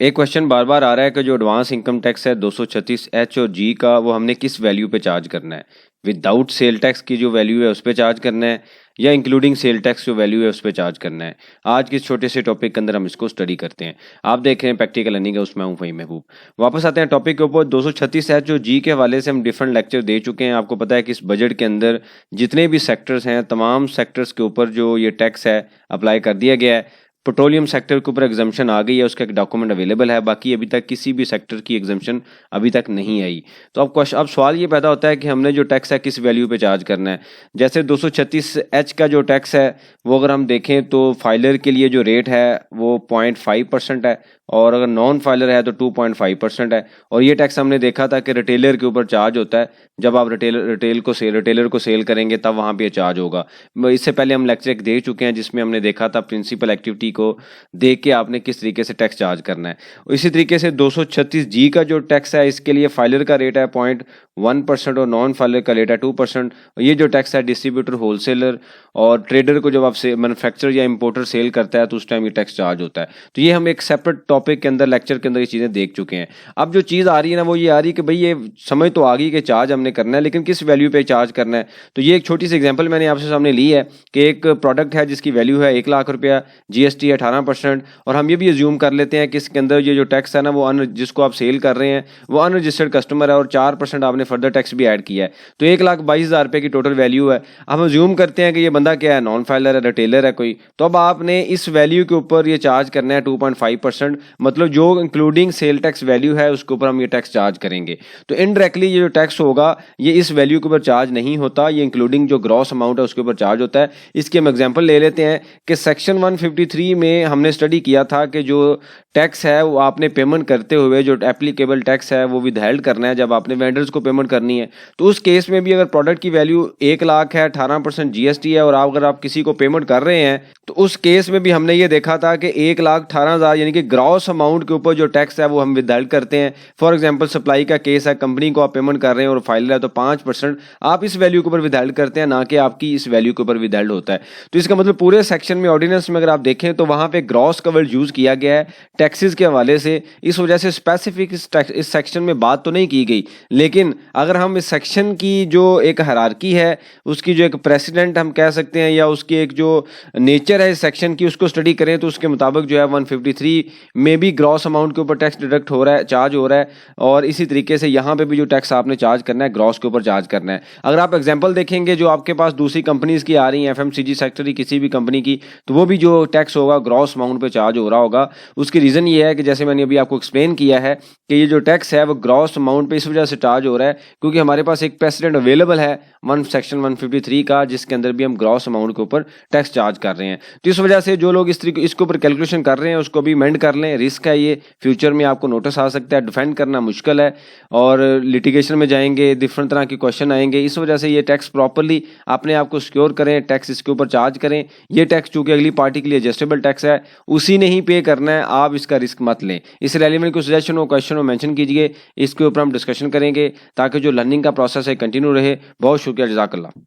एक क्वेश्चन बार बार आ रहा है कि जो एडवांस इनकम टैक्स है 236 एच और जी का, वो हमने किस वैल्यू पे चार्ज करना है। विदाउट सेल टैक्स की जो वैल्यू है उस पे चार्ज करना है या इंक्लूडिंग सेल टैक्स जो वैल्यू है उस पे चार्ज करना है। आज के इस छोटे से टॉपिक के अंदर हम इसको स्टडी करते हैं। आप देख रहे हैं प्रैक्टिकल अर्निंग है, उसमें हूँ वही महबूब। वापस आते हैं टॉपिक के ऊपर। 236 एच जो जी के हवाले से हम डिफरेंट लेक्चर दे चुके हैं। आपको पता है कि इस बजट के अंदर जितने भी सेक्टर्स हैं, तमाम सेक्टर्स के ऊपर जो ये टैक्स है अप्लाई कर दिया गया है। पेट्रोलियम सेक्टर के ऊपर एग्जम्पशन आ गई है, उसका एक डॉक्यूमेंट अवेलेबल है। बाकी अभी तक किसी भी सेक्टर की एग्जम्पशन अभी तक नहीं आई। तो अब सवाल ये पैदा होता है कि हमने जो टैक्स है किस वैल्यू पे चार्ज करना है। जैसे 236 एच का जो टैक्स है वो अगर हम देखें तो फाइलर के लिए जो रेट है वो 0.5% है, और अगर नॉन फाइलर है तो 2.5% है। और ये टैक्स हमने देखा था कि रिटेलर के ऊपर चार्ज होता है। जब आप रिटेलर को सेल करेंगे तब वहाँ पे चार्ज होगा। इससे पहले हम लेक्चर एक दे चुके हैं जिसमें हमने देखा था प्रिंसिपल एक्टिविटी को देख के आपने किस तरीके से टैक्स चार्ज करना है। इसी तरीके से 236 जी का जो टैक्स है इसके लिए फाइलर का रेट है 0.1% और नॉन फाइलर का रेट है 2%। ये जो टैक्स है डिस्ट्रीब्यूटर, होलसेलर और ट्रेडर को जब आप मैन्युफैक्चरर या इंपोर्टर सेल करता है तो उस टाइम ये टैक्स चार्ज होता है। तो ये हम एक सेपरेट टॉपिक के अंदर लेक्चर के अंदर ये चीज़ें देख चुके हैं। अब जो चीज़ आ रही है ना वो ये आ रही है कि भाई ये समझ तो आ गई कि चार्ज हमने करना है, लेकिन किस वैल्यू पे चार्ज करना है। तो ये एक छोटी सी एग्जांपल मैंने आपसे सामने ली है कि एक प्रोडक्ट है जिसकी वैल्यू है 1 लाख रुपया, जीएसटी है 18%, और हम ये भी अज्यूम कर लेते हैं कि इसके अंदर ये जो टैक्स है ना वो जिसको आप सेल कर रहे हैं वो अनरजिस्टर्ड कस्टमर है और 4% आपने फर्दर टैक्स भी ऐड किया है। तो 1,22,000 रुपये की टोटल वैल्यू है। हम अज्यूम करते हैं कि ये बंदा क्या है, नॉन फाइलर है, रिटेलर है कोई। तो अब आपने इस वैल्यू के ऊपर ये चार्ज करना है 2.5%, मतलब जो इंक्लूडिंग सेल टैक्स वैल्यू है उसके ऊपर हम ये टैक्स चार्ज करेंगे। तो इनडायरेक्टली ये जो टैक्स होगा ये इस वैल्यू के ऊपर चार्ज नहीं होता, ये इंक्लूडिंग जो ग्रॉस अमाउंट है उसके ऊपर चार्ज होता है। इसके हम एग्जांपल ले लेते हैं कि सेक्शन 153 में हमने स्टडी किया था कि जो टैक्स है वो आपने पेमेंट करते हुए जो एप्लीकेबल टैक्स है वो विदहेल्ड करना है जब आपने वेंडर्स को पेमेंट करनी है। तो उस केस में भी अगर प्रोडक्ट की वैल्यू 1 लाख है, 18% जीएसटी है, और अगर आप किसी को पेमेंट कर रहे हैं तो उस केस में भी हमने ये देखा था कि 1,18,000 यानी कि ग्रॉस अमाउंट के ऊपर जो टैक्स है वो हम विदहेल्ड करते हैं। फॉर एग्जाम्पल सप्लाई का केस है, कंपनी को आप पेमेंट कर रहे हैं और फाइलर है तो 5% आप इस वैल्यू के ऊपर विदहेल्ड करते हैं, ना कि आपकी इस वैल्यू के ऊपर विदहेल्ड होता है। तो इसका मतलब पूरे सेक्शन में, ऑर्डिनेंस में अगर आप देखें तो वहां पे ग्रॉस का वर्ड यूज किया गया है टैक्सेस के हवाले से। इस वजह से स्पेसिफिक इस सेक्शन में बात तो नहीं की गई, लेकिन अगर हम इस सेक्शन की जो एक हायरार्की है, उसकी जो एक प्रेसिडेंट हम कह सकते हैं, या उसकी एक जो नेचर है इस सेक्शन की, उसको स्टडी करें तो उसके मुताबिक जो है 153 में भी ग्रॉस अमाउंट के ऊपर टैक्स डिडक्ट हो रहा है, चार्ज हो रहा है। और इसी तरीके से यहाँ पे भी जो टैक्स आपने चार्ज करना है ग्रॉस के ऊपर चार्ज करना है। अगर आप एग्जाम्पल देखेंगे जो आपके पास दूसरी कंपनीज की आ रही हैं, एफएमसीजी सेक्टर की किसी भी कंपनी की, तो वो भी जो टैक्स होगा ग्रॉस अमाउंट पे चार्ज हो रहा होगा। उसकी रीज़न ये है कि जैसे मैंने अभी आपको एक्सप्लेन किया है कि ये जो टैक्स है वो ग्रॉस अमाउंट पे इस वजह से चार्ज हो रहा है क्योंकि हमारे पास एक प्रेसिडेंट अवेलेबल है सेक्शन 153 का, जिसके अंदर भी हम ग्रॉस अमाउंट के ऊपर टैक्स चार्ज कर रहे हैं। तो इस वजह से जो लोग इसके ऊपर कैलकुलेशन कर रहे हैं उसको भी मेंड कर लें। रिस्क है ये, फ्यूचर में आपको नोटिस आ सकता है, डिफेंड करना मुश्किल है और लिटिगेशन में जाएंगे, डिफरेंट तरह के क्वेश्चन आएंगे। इस वजह से ये टैक्स प्रॉपरली अपने आप को सिक्योर करें, टैक्स इसके ऊपर चार्ज करें। ये टैक्स चूंकि अगली पार्टी के लिए एडजस्टेबल टैक्स है, उसी ने ही पे करना है, आप इसका रिस्क मत लें। इस रेलिवेंट को सजेशन हो, क्वेश्चन हो, मेंशन कीजिए, इसके ऊपर हम डिस्कशन करेंगे ताकि जो लर्निंग का प्रोसेस है कंटिन्यू रहे। बहुत शुक्रिया, जज़ाकल्लाह।